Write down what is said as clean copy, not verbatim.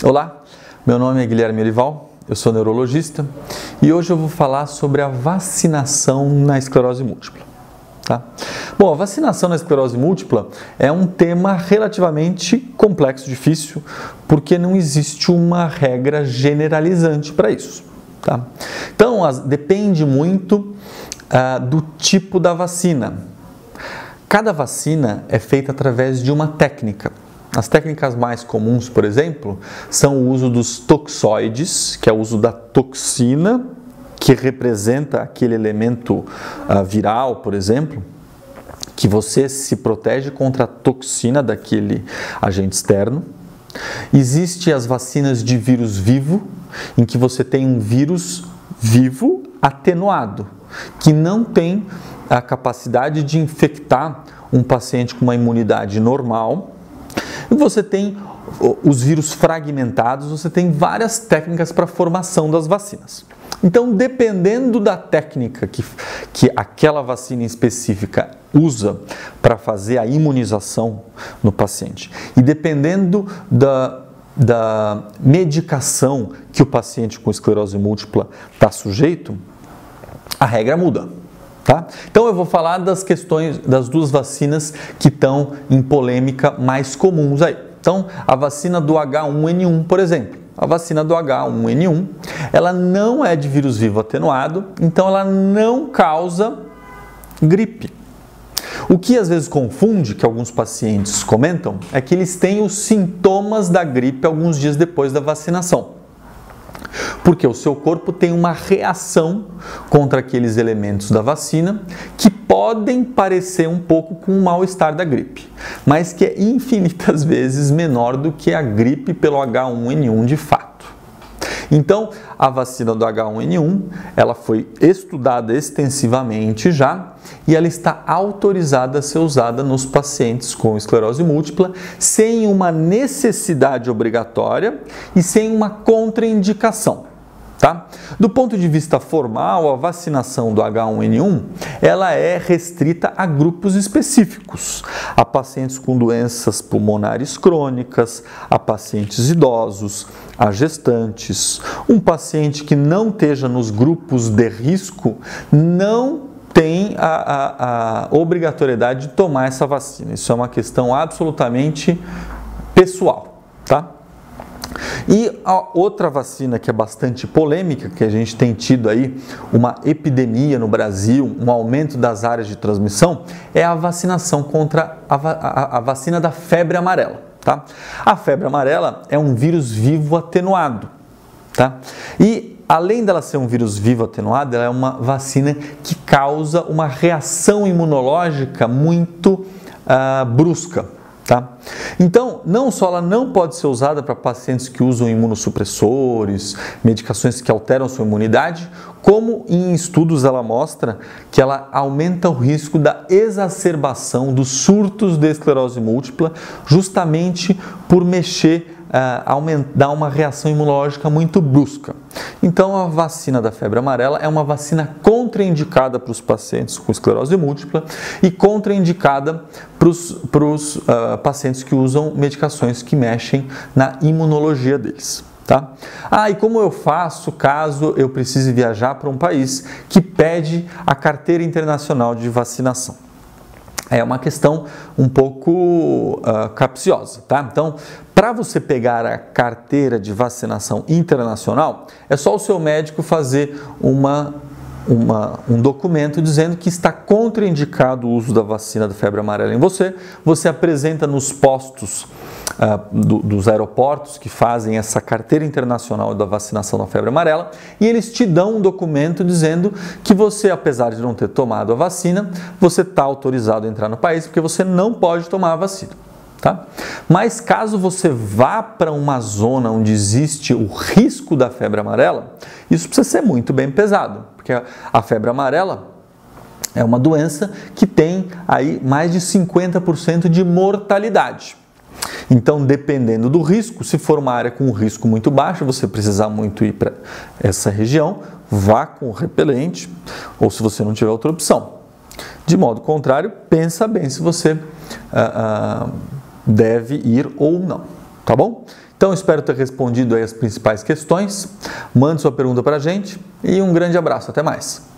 Olá, meu nome é Guilherme Olival, eu sou neurologista e hoje eu vou falar sobre a vacinação na esclerose múltipla. Tá? Bom, a vacinação na esclerose múltipla é um tema relativamente complexo, difícil, porque não existe uma regra generalizante para isso. Tá? Então, depende muito do tipo da vacina. Cada vacina é feita através de uma técnica. As técnicas mais comuns, por exemplo, são o uso dos toxoides, que é o uso da toxina, que representa aquele elemento viral, por exemplo, que você se protege contra a toxina daquele agente externo. Existem as vacinas de vírus vivo, em que você tem um vírus vivo atenuado, que não tem a capacidade de infectar um paciente com uma imunidade normal. E você tem os vírus fragmentados, você tem várias técnicas para a formação das vacinas. Então, dependendo da técnica que aquela vacina específica usa para fazer a imunização no paciente, e dependendo da medicação que o paciente com esclerose múltipla está sujeito, a regra muda. Tá? Então eu vou falar das questões das duas vacinas que estão em polêmica mais comuns aí. Então, a vacina do H1N1, por exemplo. A vacina do H1N1, ela não é de vírus vivo atenuado, então ela não causa gripe. O que às vezes confunde, que alguns pacientes comentam, é que eles têm os sintomas da gripe alguns dias depois da vacinação. Porque o seu corpo tem uma reação contra aqueles elementos da vacina que podem parecer um pouco com o mal-estar da gripe, mas que é infinitas vezes menor do que a gripe pelo H1N1 de fato. Então, a vacina do H1N1, ela foi estudada extensivamente já e ela está autorizada a ser usada nos pacientes com esclerose múltipla sem uma necessidade obrigatória e sem uma contraindicação. Tá? Do ponto de vista formal, a vacinação do H1N1 ela é restrita a grupos específicos, a pacientes com doenças pulmonares crônicas, a pacientes idosos, a gestantes. Um paciente que não esteja nos grupos de risco não tem a obrigatoriedade de tomar essa vacina. Isso é uma questão absolutamente pessoal, tá? E a outra vacina que é bastante polêmica, que a gente tem tido aí uma epidemia no Brasil, um aumento das áreas de transmissão, é a vacinação contra a vacina da febre amarela. Tá? A febre amarela é um vírus vivo atenuado. Tá? E além dela ser um vírus vivo atenuado, ela é uma vacina que causa uma reação imunológica muito brusca. Tá? Então, não só ela não pode ser usada para pacientes que usam imunossupressores, medicações que alteram sua imunidade, como em estudos ela mostra que ela aumenta o risco da exacerbação dos surtos de esclerose múltipla, justamente por dar uma reação imunológica muito brusca. Então, a vacina da febre amarela é uma vacina contraindicada para os pacientes com esclerose múltipla e contraindicada para os pacientes que usam medicações que mexem na imunologia deles. Tá? E como eu faço caso eu precise viajar para um país que pede a carteira internacional de vacinação? É uma questão um pouco capciosa, tá? Então, para você pegar a carteira de vacinação internacional, é só o seu médico fazer um documento dizendo que está contraindicado o uso da vacina da febre amarela em você. Você apresenta nos postos dos aeroportos que fazem essa carteira internacional da vacinação da febre amarela e eles te dão um documento dizendo que você, apesar de não ter tomado a vacina, você está autorizado a entrar no país porque você não pode tomar a vacina. Tá? Mas caso você vá para uma zona onde existe o risco da febre amarela, isso precisa ser muito bem pesado, porque a febre amarela é uma doença que tem aí mais de 50% de mortalidade. Então, dependendo do risco, se for uma área com um risco muito baixo, você precisar muito ir para essa região, vá com o repelente, ou se você não tiver outra opção. De modo contrário, pensa bem se você deve ir ou não. tá bom? Então espero ter respondido aí as principais questões. Mande sua pergunta para a gente e um grande abraço, até mais!